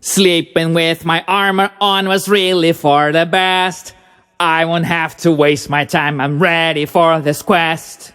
Sleeping with my armor on was really for the best. I won't have to waste my time, I'm ready for this quest.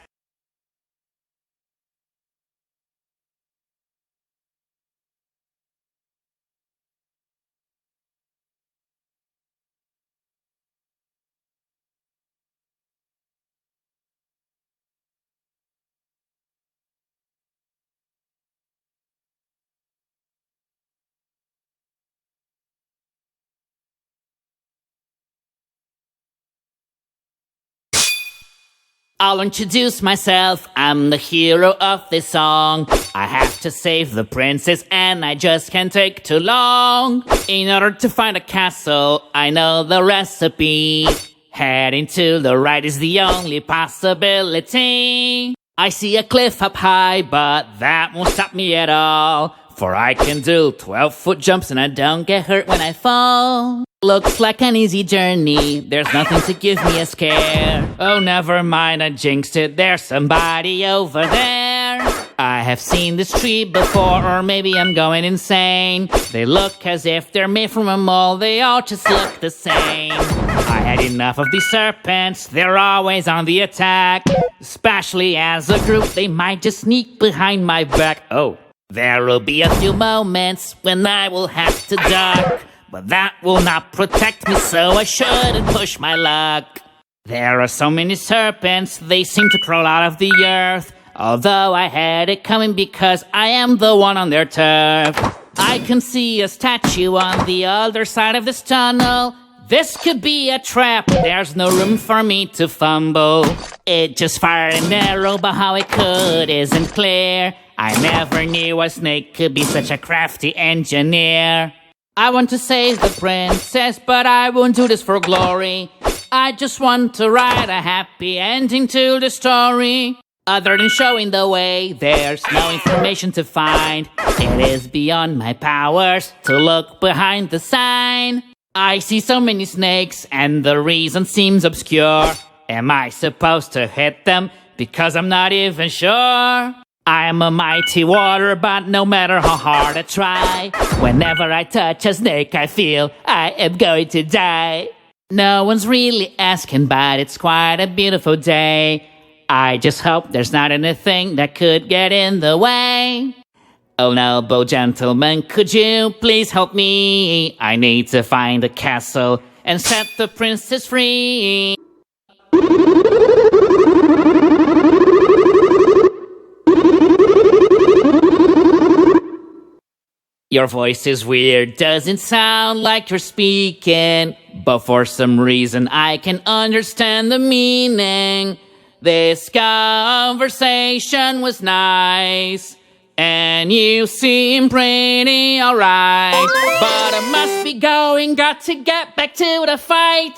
I'll introduce myself, I'm the hero of this song. I have to save the princess and I just can't take too long. In order to find a castle, I know the recipe. Heading to the right is the only possibility. I see a cliff up high, but that won't stop me at all. For I can do 12-foot jumps and I don't get hurt when I fall. Looks like an easy journey, there's nothing to give me a scare. Oh, never mind, I jinxed it, there's somebody over there. I have seen this tree before, or maybe I'm going insane. They look as if they're made from a mold, they all just look the same. I had enough of these serpents, they're always on the attack. Especially as a group, they might just sneak behind my back. Oh, there will be a few moments when I will have to duck. But that will not protect me, so I shouldn't push my luck. There are so many serpents, they seem to crawl out of the earth. Although I had it coming because I am the one on their turf. I can see a statue on the other side of this tunnel. This could be a trap, there's no room for me to fumble. It just fired an arrow, but how it could isn't clear. I never knew a snake could be such a crafty engineer. I want to save the princess, but I won't do this for glory. I just want to write a happy ending to the story. Other than showing the way, there's no information to find. It is beyond my powers to look behind the sign. I see so many snakes, and the reason seems obscure. Am I supposed to hit them? Because I'm not even sure. I am a mighty warrior, but no matter how hard I try, whenever I touch a snake, I feel I am going to die. No one's really asking, but it's quite a beautiful day. I just hope there's not anything that could get in the way. Oh, noble gentleman, could you please help me? I need to find a castle and set the princess free. Your voice is weird, doesn't sound like you're speaking, but for some reason I can understand the meaning. This conversation was nice, and you seem pretty alright, but I must be going, got to get back to the fight.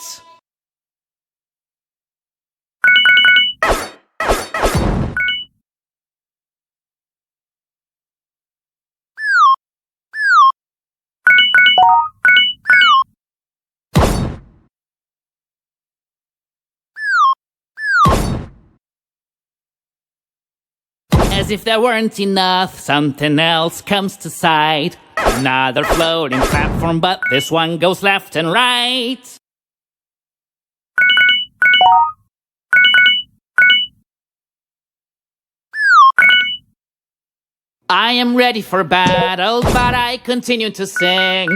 As if that weren't enough, something else comes to sight. Another floating platform, but this one goes left and right. I am ready for battle, but I continue to sing.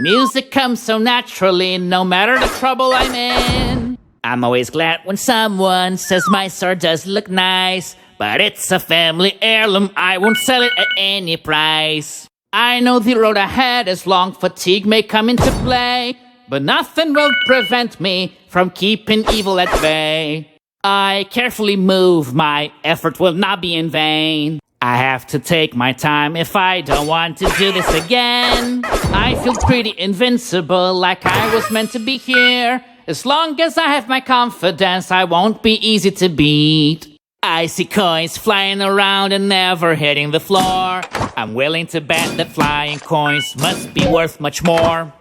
Music comes so naturally, no matter the trouble I'm in. I'm always glad when someone says my sword does look nice, but it's a family heirloom, I won't sell it at any price. I know the road ahead is long, fatigue may come into play, but nothing will prevent me from keeping evil at bay. I carefully move, my effort will not be in vain. I have to take my time if I don't want to do this again. I feel pretty invincible, like I was meant to be here. As long as I have my confidence, I won't be easy to beat. I see coins flying around and never hitting the floor. I'm willing to bet that flying coins must be worth much more.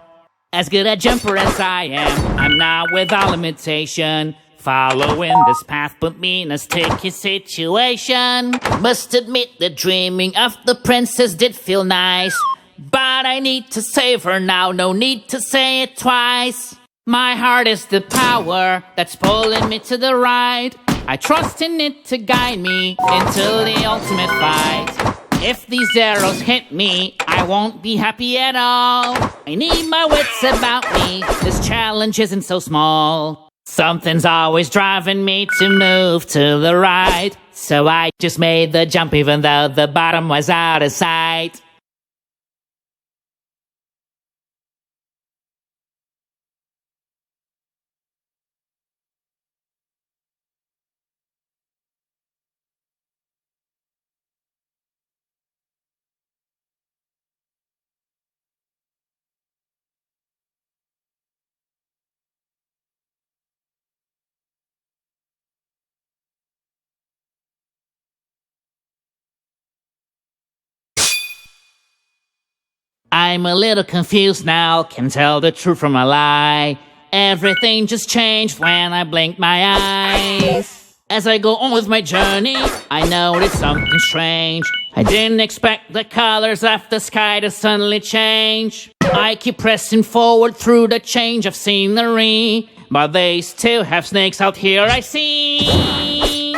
As good a jumper as I am, I'm not without limitation. Following this path put me in a sticky situation. Must admit that dreaming of the princess did feel nice, but I need to save her now, no need to say it twice. My heart is the power that's pulling me to the right. I trust in it to guide me until the ultimate fight. If these arrows hit me, I won't be happy at all. I need my wits about me, this challenge isn't so small. Something's always driving me to move to the right, so I just made the jump even though the bottom was out of sight. I'm a little confused now, can tell the truth from a lie. Everything just changed when I blinked my eyes. As I go on with my journey, I notice something strange. I didn't expect the colors of the sky to suddenly change. I keep pressing forward through the change of scenery, but they still have snakes out here, I see.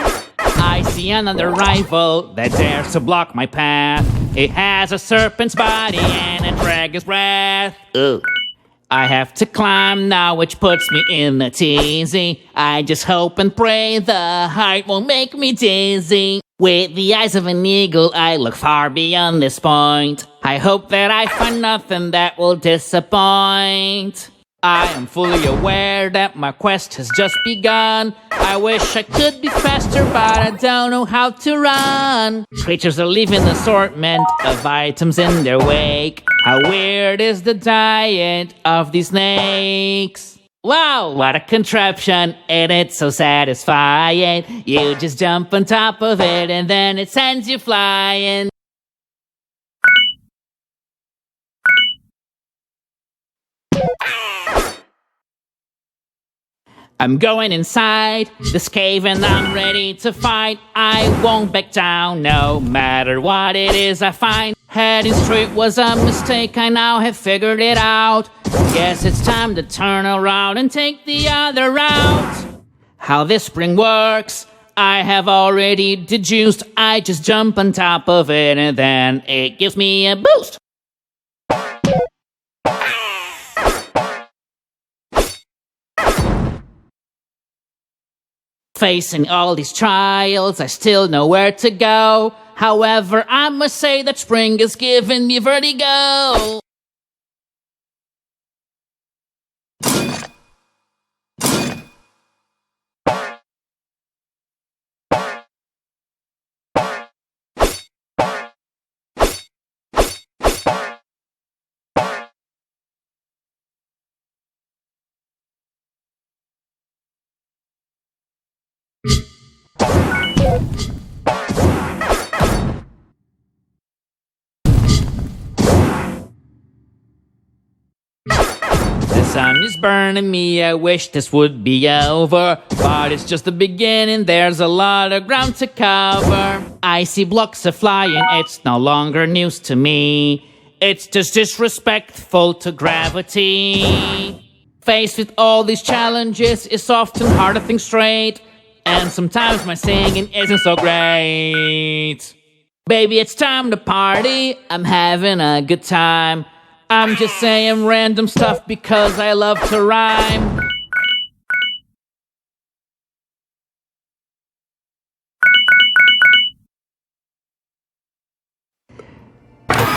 I see another rival that dares to block my path. It has a serpent's body and a dragon's breath. Ugh. I have to climb now, which puts me in a tizzy. I just hope and pray the height won't make me dizzy. With the eyes of an eagle, I look far beyond this point. I hope that I find nothing that will disappoint. I am fully aware that my quest has just begun. I wish I could be faster, but I don't know how to run. Creatures are leaving an assortment of items in their wake. How weird is the diet of these snakes? Wow, what a contraption, and it's so satisfying. You just jump on top of it and then it sends you flying. I'm going inside this cave and I'm ready to fight. I won't back down no matter what it is I find. Heading straight was a mistake, I now have figured it out. Guess it's time to turn around and take the other route. How this spring works, I have already deduced. I just jump on top of it and then it gives me a boost. Facing all these trials, I still know where to go. However, I must say that spring is giving me vertigo. The sun is burning me, I wish this would be over. But it's just the beginning, there's a lot of ground to cover. I see blocks are flying, it's no longer news to me. It's just disrespectful to gravity. Faced with all these challenges, it's often hard to think straight. And sometimes my singing isn't so great. Baby, it's time to party. I'm having a good time. I'm just saying random stuff because I love to rhyme.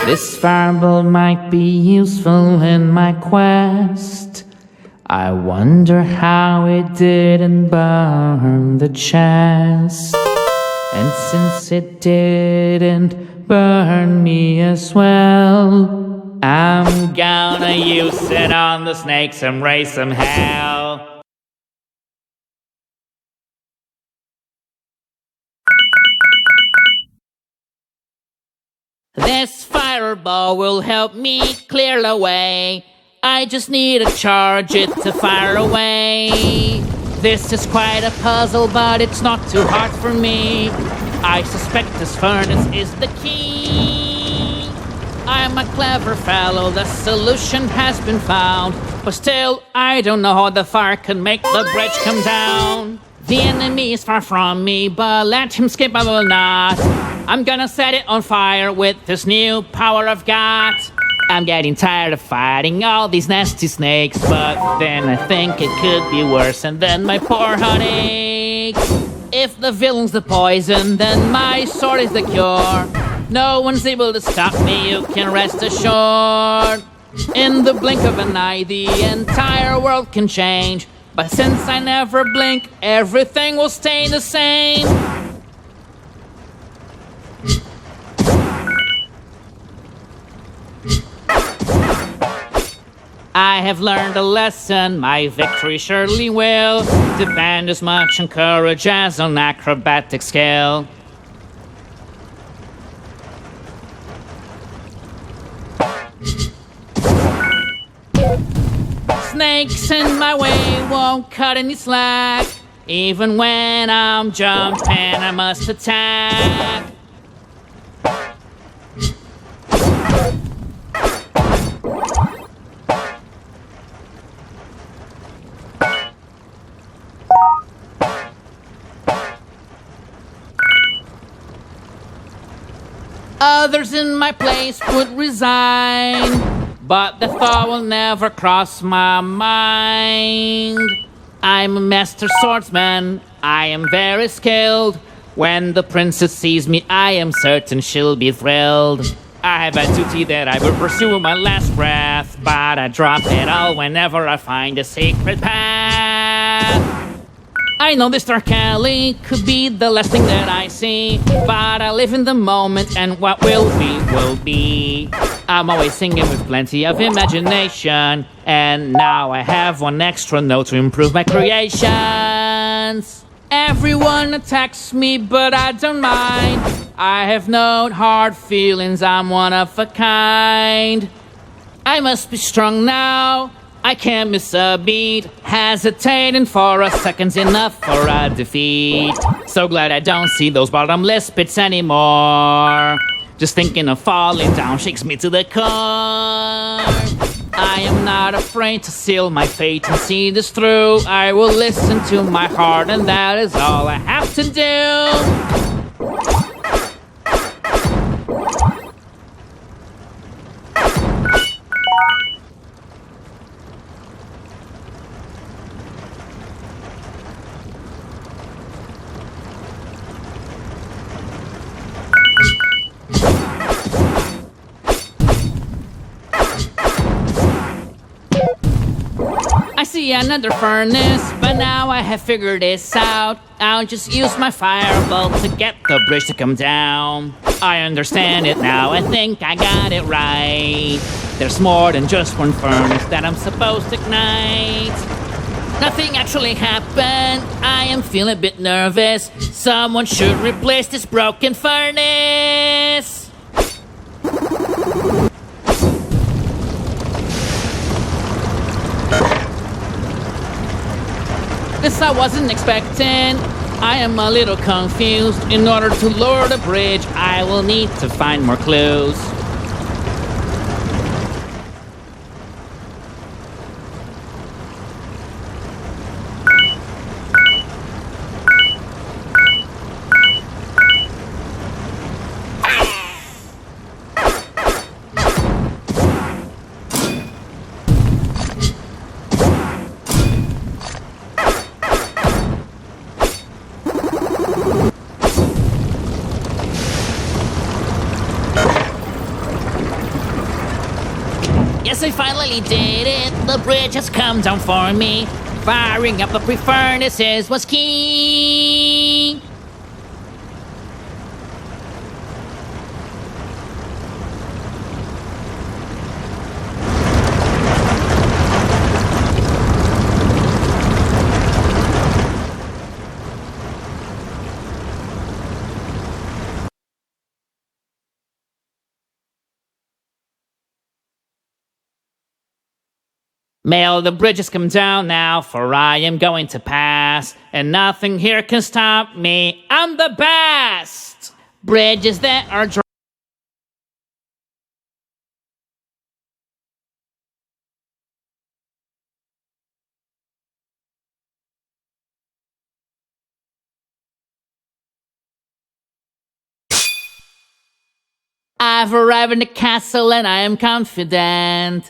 This fireball might be useful in my quest. I wonder how it didn't burn the chest. And since it didn't burn me as well, I'm gonna use it on the snakes and raise some hell. This fireball will help me clear the way. I just need to charge it to fire away. This is quite a puzzle, but it's not too hard for me. I suspect this furnace is the key. I'm a clever fellow, the solution has been found. But still, I don't know how the fire can make the bridge come down. The enemy is far from me, but let him skip, I will not. I'm gonna set it on fire with this new power I've got. I'm getting tired of fighting all these nasty snakes, but then I think it could be worse, and then my poor heart aches. If the villain's the poison, then my sword is the cure. No one's able to stop me, you can rest assured. In the blink of an eye, the entire world can change. But since I never blink, everything will stay the same. I have learned a lesson, my victory surely will depend as much on courage as on acrobatic skill. Snakes in my way won't cut any slack. Even when I'm jumping, I must attack. Others in my place would resign, but the thought will never cross my mind. I'm a master swordsman, I am very skilled. When the princess sees me, I am certain she'll be thrilled. I have a duty that I will pursue with my last breath, but I drop it all whenever I find a secret path. I know this dark alley could be the last thing that I see, but I live in the moment and what will be, will be. I'm always singing with plenty of imagination, and now I have one extra note to improve my creations. Everyone attacks me, but I don't mind. I have no hard feelings, I'm one of a kind. I must be strong now, I can't miss a beat. Hesitating for a second's enough for a defeat. So glad I don't see those bottomless pits anymore. Just thinking of falling down shakes me to the core. I am not afraid to seal my fate and see this through. I will listen to my heart, and that is all I have to do. I see another furnace, but now I have figured this out. I'll just use my fireball to get the bridge to come down. I understand it now, I think I got it right. There's more than just one furnace that I'm supposed to ignite. Nothing actually happened, I am feeling a bit nervous. Someone should replace this broken furnace. This I wasn't expecting. I am a little confused. In order to lower the bridge, I will need to find more clues. Yes, I finally did it. The bridge has come down for me. Firing up the pre-furnaces was key. May all the bridges come down now, for I am going to pass, and nothing here can stop me. I'm the best! Bridges that are dry. I've arrived in the castle and I am confident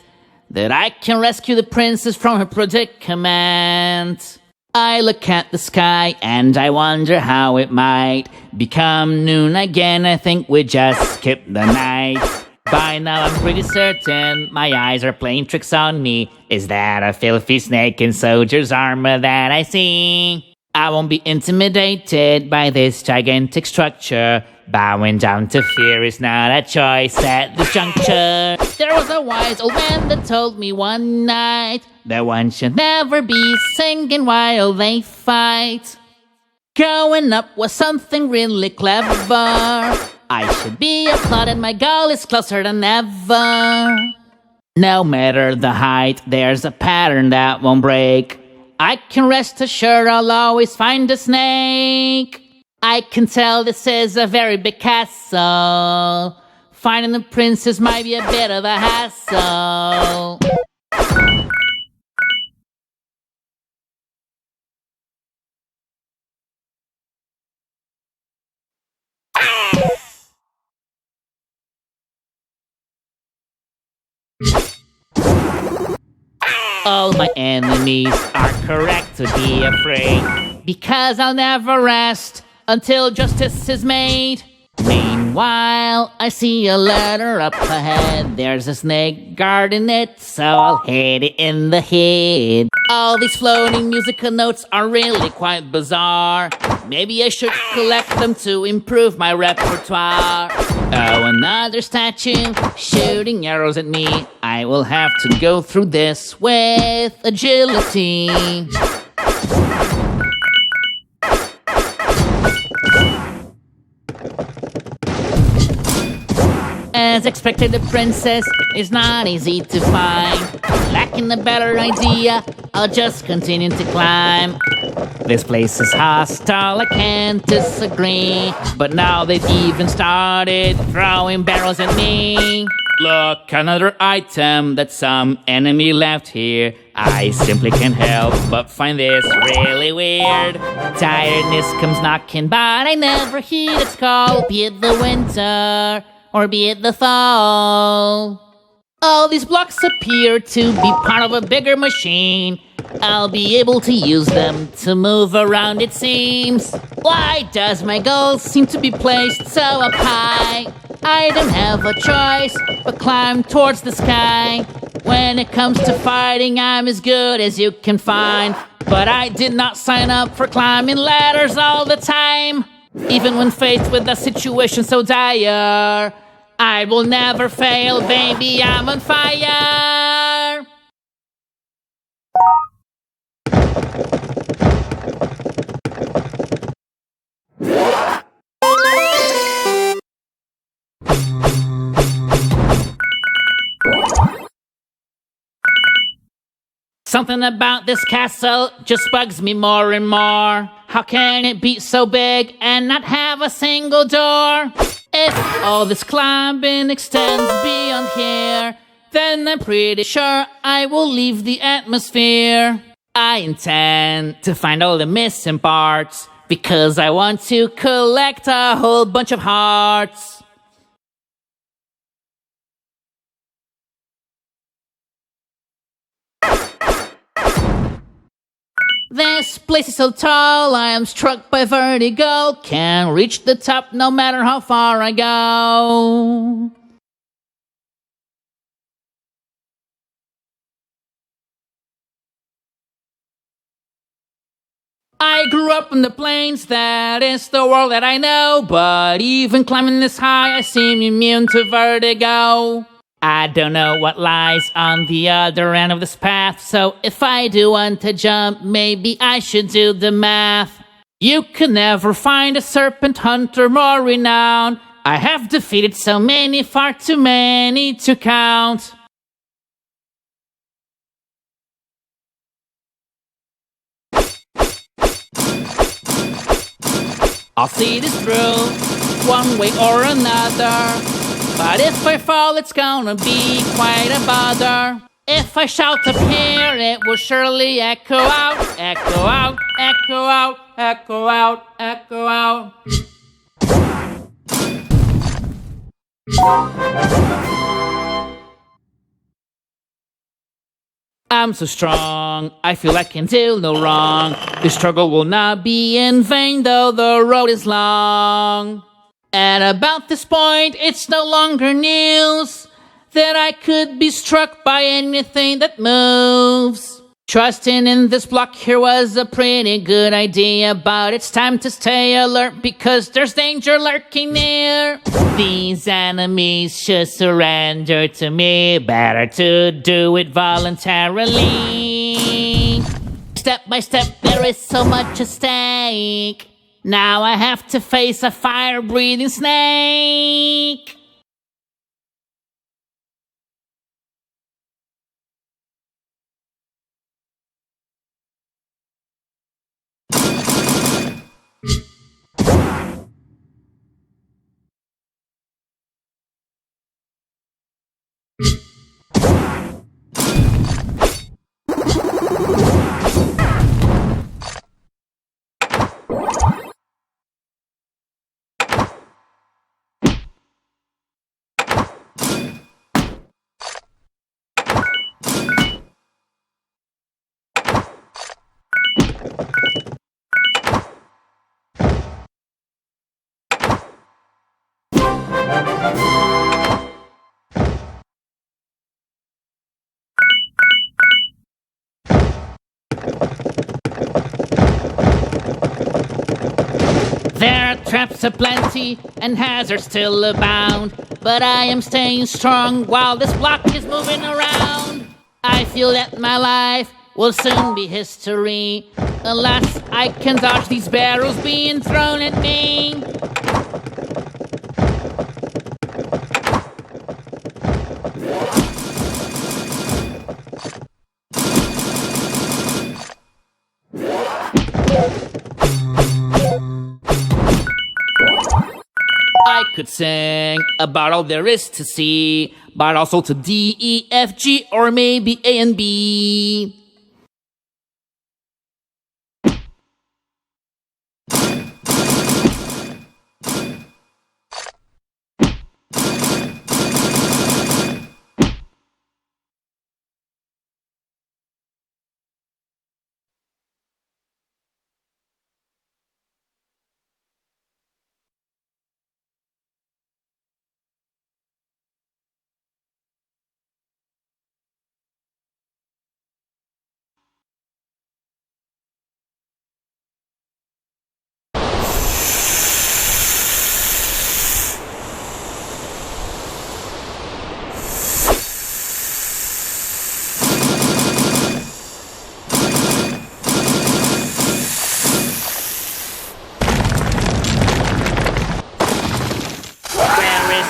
that I can rescue the princess from her predicament. I look at the sky and I wonder how it might become noon again. I think we just skipped the night. By now I'm pretty certain my eyes are playing tricks on me. Is that a filthy snake in soldier's armor that I see? I won't be intimidated by this gigantic structure. Bowing down to fear is not a choice at this juncture. There was a wise old man that told me one night that one should never be singing while they fight. Growing up was something really clever. I should be applauded, my goal is closer than ever. No matter the height, there's a pattern that won't break. I can rest assured I'll always find a snake. I can tell this is a very big castle. Finding the princess might be a bit of a hassle. All my enemies are correct to be afraid, because I'll never rest until justice is made. Meanwhile, I see a ladder up ahead. There's a snake guarding it, so I'll hit it in the head. All these floating musical notes are really quite bizarre. Maybe I should collect them to improve my repertoire. Oh, another statue shooting arrows at me. I will have to go through this with agility. As expected, the princess is not easy to find. Lacking a better idea, I'll just continue to climb. This place is hostile, I can't disagree. But now they've even started throwing barrels at me. Look, another item that some enemy left here. I simply can't help but find this really weird. Tiredness comes knocking, but I never heed its call. Be it the winter, or be it the fall. All these blocks appear to be part of a bigger machine. I'll be able to use them to move around, it seems. Why does my goal seem to be placed so up high? I don't have a choice but climb towards the sky. When it comes to fighting, I'm as good as you can find. But I did not sign up for climbing ladders all the time. Even when faced with a situation so dire, I will never fail, baby, I'm on fire! Something about this castle just bugs me more and more. How can it be so big and not have a single door? If all this climbing extends beyond here, then I'm pretty sure I will leave the atmosphere. I intend to find all the missing parts, because I want to collect a whole bunch of hearts. This place is so tall, I am struck by vertigo. Can't reach the top no matter how far I go. I grew up in the plains, that is the world that I know. But even climbing this high, I seem immune to vertigo. I don't know what lies on the other end of this path, so if I do want to jump, maybe I should do the math. You can never find a serpent hunter more renowned. I have defeated so many, far too many to count. I'll see this through, one way or another. But if I fall, it's gonna be quite a bother. If I shout up here, it will surely echo out, echo out, echo out, echo out, echo out. I'm so strong, I feel I can do no wrong. This struggle will not be in vain, though the road is long. At about this point, it's no longer news that I could be struck by anything that moves. Trusting in this block here was a pretty good idea, but it's time to stay alert because there's danger lurking near. These enemies should surrender to me, better to do it voluntarily. Step by step, there is so much at stake. Now I have to face a fire-breathing snake. There are traps aplenty and hazards still abound, but I am staying strong while this block is moving around. I feel that my life will soon be history, unless I can dodge these barrels being thrown at me. I could sing about all there is to see, but also to D, E, F, G, or maybe A and B.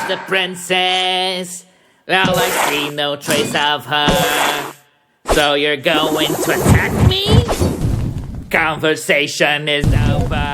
The princess. Well, I see no trace of her. So you're going to attack me? Conversation is over.